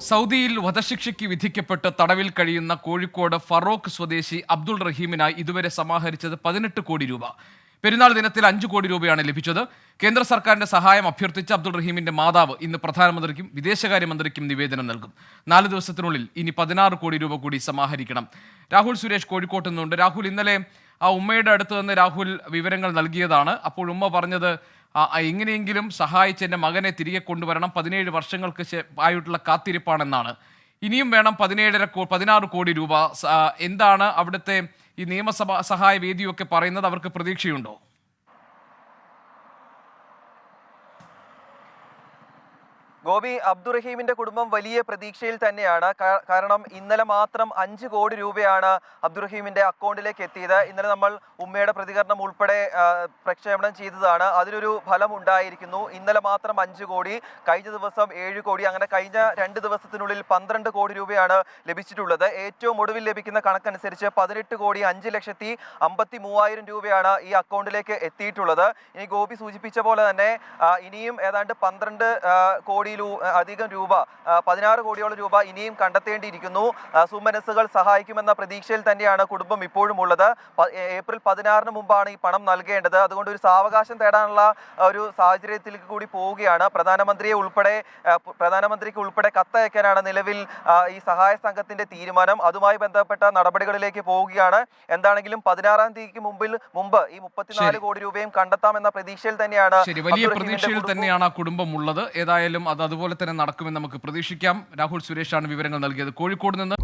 സൗദിയിൽ വധശിക്ഷയ്ക്ക് വിധിക്കപ്പെട്ട് തടവിൽ കഴിയുന്ന കോഴിക്കോട് ഫറോക്ക് സ്വദേശി അബ്ദുൾ റഹീമിനായി ഇതുവരെ സമാഹരിച്ചത് 18 കോടി രൂപ. പെരുന്നാൾ ദിനത്തിൽ 5 കോടി രൂപയാണ് ലഭിച്ചത്. കേന്ദ്ര സർക്കാരിന്റെ സഹായം അഭ്യർത്ഥിച്ച അബ്ദുൾ റഹീമിന്റെ മാതാവ് ഇന്ന് പ്രധാനമന്ത്രിക്കും വിദേശകാര്യമന്ത്രിക്കും നിവേദനം നൽകും. 4 ദിവസത്തിനുള്ളിൽ ഇനി 16 കോടി രൂപ കൂടി സമാഹരിക്കണം. രാഹുൽ സുരേഷ് കോഴിക്കോട്ട് നിന്നുണ്ട്. രാഹുൽ, ഇന്നലെ ആ ഉമ്മയുടെ അടുത്ത് നിന്ന് രാഹുൽ വിവരങ്ങൾ നൽകിയതാണ്. അപ്പോൾ ഉമ്മ പറഞ്ഞത് എങ്ങനെയെങ്കിലും സഹായിച്ച് എൻ്റെ മകനെ തിരികെ കൊണ്ടുവരണം, 17 വർഷങ്ങൾക്ക് ആയിട്ടുള്ള കാത്തിരിപ്പാണെന്നാണ്. ഇനിയും വേണം 16 കോടി രൂപ. എന്താണ് അവിടുത്തെ ഈ നിയമസഭാ സഹായ വേദിയൊക്കെ പറയുന്നത്? അവർക്ക് പ്രതീക്ഷയുണ്ടോ? ഗോപി, അബ്ദുറഹീമിന്റെ കുടുംബം വലിയ പ്രതീക്ഷയിൽ തന്നെയാണ്. കാരണം ഇന്നലെ മാത്രം 5 കോടി രൂപയാണ് അബ്ദുറഹീമിന്റെ അക്കൗണ്ടിലേക്ക് എത്തിയത്. ഇന്നലെ നമ്മൾ ഉമ്മയുടെ പ്രതികരണം ഉൾപ്പെടെ പ്രക്ഷേപണം ചെയ്തതാണ്. അതിനൊരു ഫലം ഉണ്ടായിരിക്കുന്നു. ഇന്നലെ മാത്രം 5 കോടി, കഴിഞ്ഞ ദിവസം 7 കോടി, അങ്ങനെ കഴിഞ്ഞ 2 ദിവസത്തിനുള്ളിൽ 12 കോടി രൂപയാണ് ലഭിച്ചിട്ടുള്ളത്. ഏറ്റവും ഒടുവിൽ ലഭിക്കുന്ന കണക്കനുസരിച്ച് 18 കോടി 5,53,000 രൂപയാണ് ഈ അക്കൗണ്ടിലേക്ക് എത്തിയിട്ടുള്ളത്. ഇനി ഗോപി സൂചിപ്പിച്ച പോലെ തന്നെ ഇനിയും ഏതാണ്ട് 12 കോടി അധികം രൂപ, 16 കോടിയോളം രൂപ ഇനിയും കണ്ടെത്തേണ്ടിയിരിക്കുന്നു. സുമനസ്സുകൾ സഹായിക്കുമെന്ന പ്രതീക്ഷയിൽ തന്നെയാണ് കുടുംബം ഇപ്പോഴും ഉള്ളത്. ഏപ്രിൽ 16 മുമ്പാണ് ഈ പണം നൽകേണ്ടത്. അതുകൊണ്ട് ഒരു സാവകാശം തേടാനുള്ള ഒരു സാഹചര്യത്തിലേക്ക് കൂടി പോവുകയാണ്. പ്രധാനമന്ത്രിക്ക് ഉൾപ്പെടെ കത്തയക്കാനാണ് നിലവിൽ ഈ സഹായ സംഘത്തിന്റെ തീരുമാനം. അതുമായി ബന്ധപ്പെട്ട നടപടികളിലേക്ക് പോവുകയാണ്. എന്താണെങ്കിലും 16-ാം തീയതിക്ക് മുമ്പ് ഈ 34 കോടി രൂപയും കണ്ടെത്താമെന്ന പ്രതീക്ഷയിൽ തന്നെയാണ്. വലിയ പ്രതീക്ഷയിൽ തന്നെയാണ് ആ കുടുംബം ഉള്ളത്. ഏതായാലും അതുപോലെ തന്നെ നടക്കുമെന്ന് നമുക്ക് പ്രതീക്ഷിക്കാം. രാഹുൽ സുരേഷാണ് വിവരങ്ങൾ നൽകിയത് കോഴിക്കോട് നിന്ന്.